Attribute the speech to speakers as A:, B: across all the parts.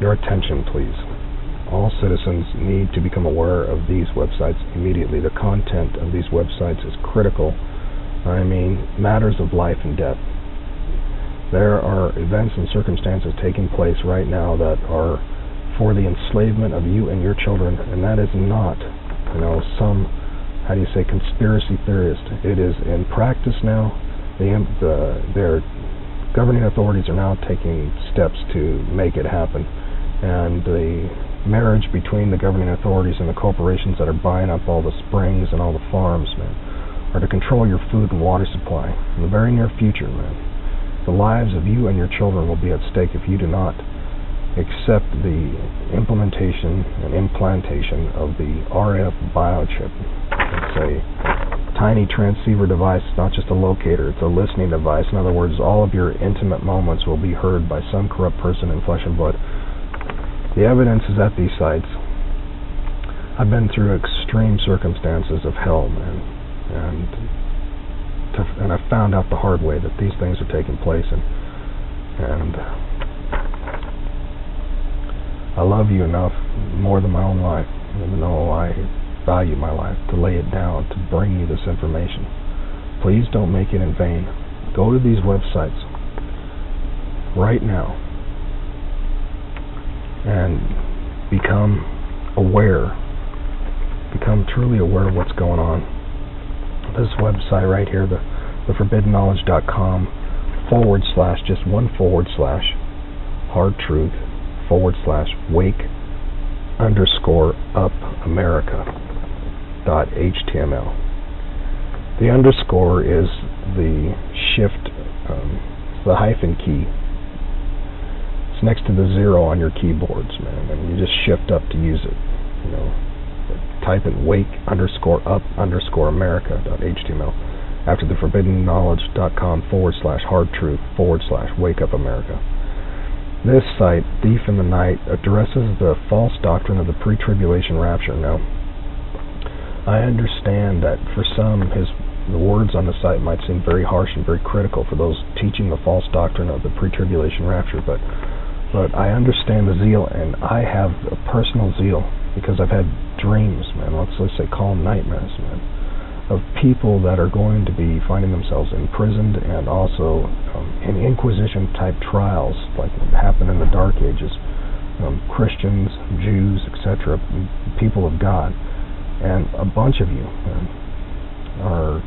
A: Your attention, please. All citizens need to become aware of these websites immediately. The content of these websites is critical. I mean, matters of life and death. There are events and circumstances taking place right now that are for the enslavement of you and your children, and that is not, some, conspiracy theorist. It is in practice now. Their governing authorities are now taking steps to make it happen, and the marriage between the governing authorities and the corporations that are buying up all the springs and all the farms, man, are to control your food and water supply. In the very near future, man, the lives of you and your children will be at stake if you do not accept the implementation and implantation of the RF biochip. It's a tiny transceiver device. It's not just a locator, it's a listening device. In other words, all of your intimate moments will be heard by some corrupt person in flesh and blood. The evidence is at these sites. I've been through extreme circumstances of hell, man, and I found out the hard way that these things are taking place, and I love you enough, more than my own life, even though I value my life, to lay it down, to bring you this information. Please don't make it in vain. Go to these websites right now and become aware, become truly aware of what's going on. This website right here, the forbiddenknowledge.com / just one / hard truth / wake _up America.html. The underscore is the shift, the hyphen key. It's next to the 0 on your keyboards, man, and you just shift up to use it. Type in wake _up America.html after the forbiddenknowledge.com / hard truth / wake up America. This site, Thief in the Night, addresses the false doctrine of the pre-tribulation rapture. Now, I understand that for some, the words on the site might seem very harsh and very critical for those teaching the false doctrine of the pre-tribulation rapture, but I understand the zeal, and I have a personal zeal because I've had dreams, man, let's say call them nightmares, man, of people that are going to be finding themselves imprisoned and also in Inquisition-type trials like what happened in the Dark Ages. Christians, Jews, etc., people of God. And a bunch of you are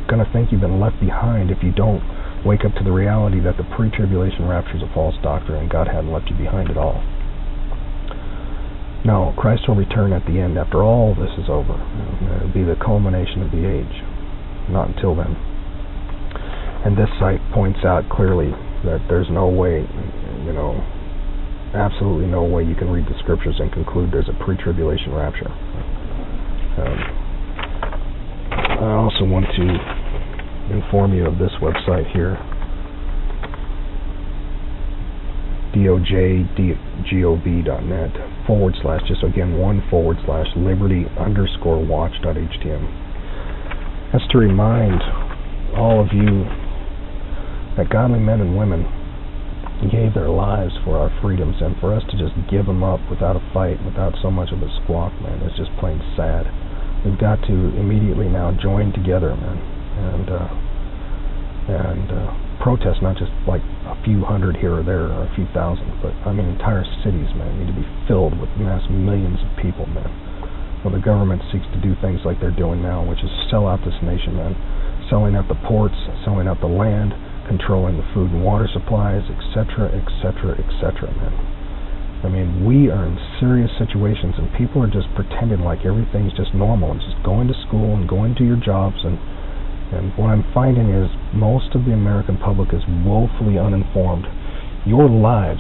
A: going to think you've been left behind if you don't wake up to the reality that the pre-tribulation rapture is a false doctrine and God hadn't left you behind at all. No, Christ will return at the end after all this is over. It'll be the culmination of the age. Not until then. And this site points out clearly that there's no way, absolutely no way you can read the scriptures and conclude there's a pre-tribulation rapture. I also want to inform you of this website here, dojgov.net / just again one / liberty _watch.htm. That's to remind all of you that godly men and women gave their lives for our freedoms, and for us to just give them up without a fight, without so much of a squawk, man, it's just plain sad. We've got to immediately now join together, man, and protest, not just like a few hundred here or there or a few thousand, but entire cities, man, need to be filled with mass millions of people, man. When the government seeks to do things like they're doing now, which is sell out this nation, man, selling out the ports, selling out the land, controlling the food and water supplies, etc., etc., etc., man. We are in serious situations, and people are just pretending like everything's just normal and just going to school and going to your jobs, and what I'm finding is most of the American public is woefully uninformed. Your lives,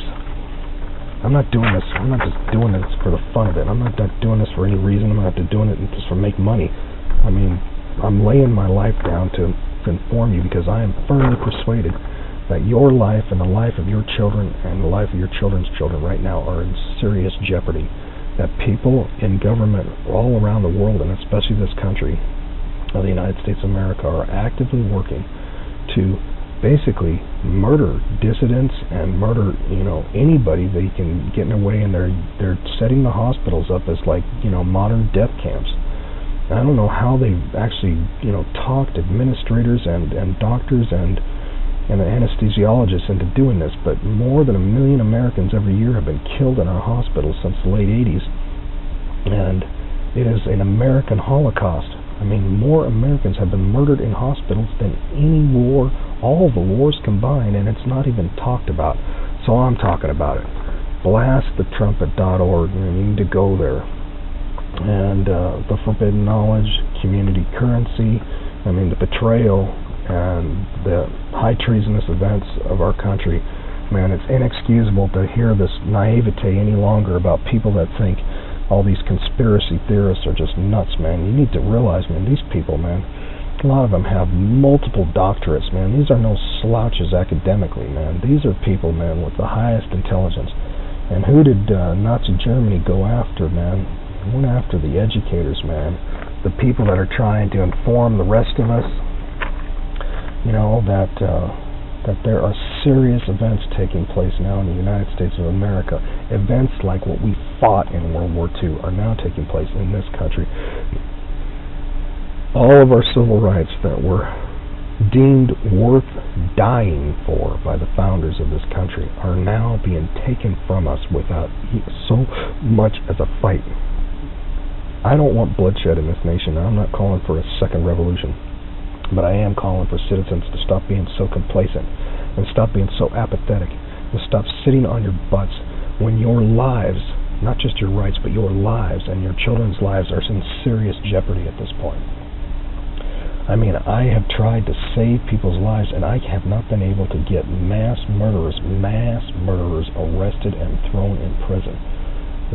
A: I'm not just doing this for the fun of it. I'm not doing this for any reason. I'm not doing it just for make money. I'm laying my life down to inform you because I am firmly persuaded that your life and the life of your children and the life of your children's children right now are in serious jeopardy. That people in government all around the world, and especially this country of the United States of America, are actively working to basically murder dissidents and murder, anybody they can get in their way, and they're setting the hospitals up as like, modern death camps. And I don't know how they've actually, talked administrators and doctors and anesthesiologists into doing this, but more than 1 million Americans every year have been killed in our hospitals since the late 80s, and it is an American Holocaust. I mean, more Americans have been murdered in hospitals than any war, all the wars combined, and it's not even talked about. So I'm talking about it. Blastthetrumpet.org, you need to go there. And the forbidden knowledge, community currency, the betrayal and the high treasonous events of our country. Man, it's inexcusable to hear this naivete any longer about people that think all these conspiracy theorists are just nuts, man. You need to realize, man, these people, man, a lot of them have multiple doctorates, man. These are no slouches academically, man. These are people, man, with the highest intelligence. And who did Nazi Germany go after, man? They went after the educators, man. The people that are trying to inform the rest of us, that there are serious events taking place now in the United States of America. Events like what we fought in World War II are now taking place in this country. All of our civil rights that were deemed worth dying for by the founders of this country are now being taken from us without so much as a fight. I don't want bloodshed in this nation. I'm not calling for a second revolution. But I am calling for citizens to stop being so complacent and stop being so apathetic and stop sitting on your butts when your lives, not just your rights, but your lives and your children's lives are in serious jeopardy at this point. I have tried to save people's lives, and I have not been able to get mass murderers arrested and thrown in prison.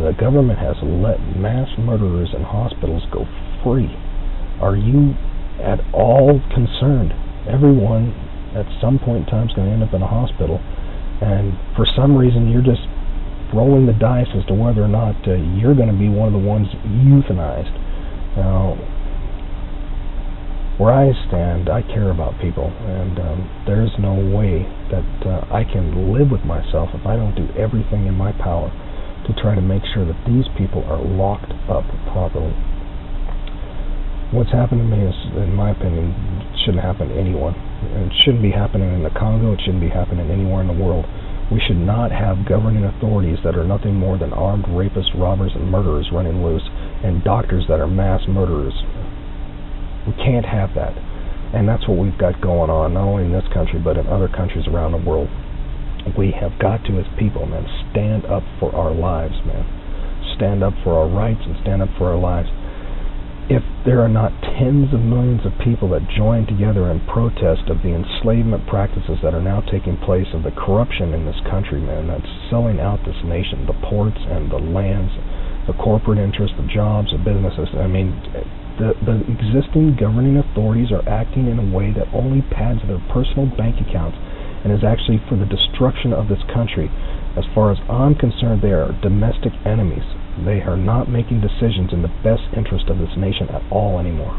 A: The government has let mass murderers in hospitals go free. Are you at all concerned? Everyone at some point in time is going to end up in a hospital, and for some reason you're just rolling the dice as to whether or not you're going to be one of the ones euthanized. Now, where I stand, I care about people, and there's no way that I can live with myself if I don't do everything in my power to try to make sure that these people are locked up properly. What's happened to me is, in my opinion, shouldn't happen to anyone. It shouldn't be happening in the Congo. It shouldn't be happening anywhere in the world. We should not have governing authorities that are nothing more than armed rapists, robbers, and murderers running loose, and doctors that are mass murderers. We can't have that. And that's what we've got going on, not only in this country, but in other countries around the world. We have got to, as people, man, stand up for our lives, man. Stand up for our rights and stand up for our lives. If there are not tens of millions of people that join together in protest of the enslavement practices that are now taking place, of the corruption in this country, man, that's selling out this nation, the ports and the lands, the corporate interests, the jobs, the businesses, the existing governing authorities are acting in a way that only pads their personal bank accounts and is actually for the destruction of this country. As far as I'm concerned, they are domestic enemies. They are not making decisions in the best interest of this nation at all anymore.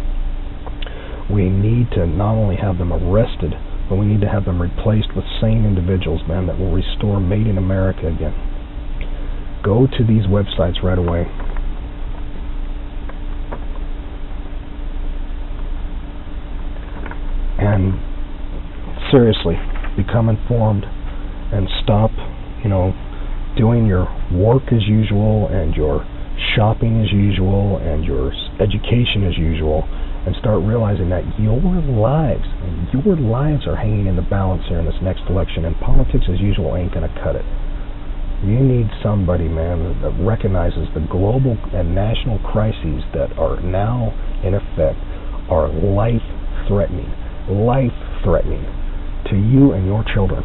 A: We need to not only have them arrested, but we need to have them replaced with sane individuals, man, that will restore Made in America again. Go to these websites right away. And seriously, become informed and stop, doing your work as usual and your shopping as usual and your education as usual, and start realizing that your lives are hanging in the balance here in this next election, and politics as usual ain't going to cut it. You need somebody, man, that recognizes the global and national crises that are now in effect are life-threatening to you and your children.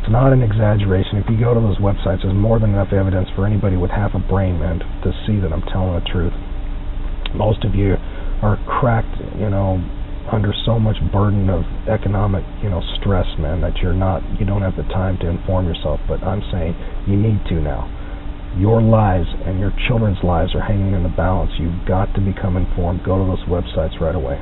A: It's not an exaggeration. If you go to those websites, there's more than enough evidence for anybody with half a brain, man, to see that I'm telling the truth. Most of you are cracked, under so much burden of economic, stress, man, that you don't have the time to inform yourself. But I'm saying you need to now. Your lives and your children's lives are hanging in the balance. You've got to become informed. Go to those websites right away.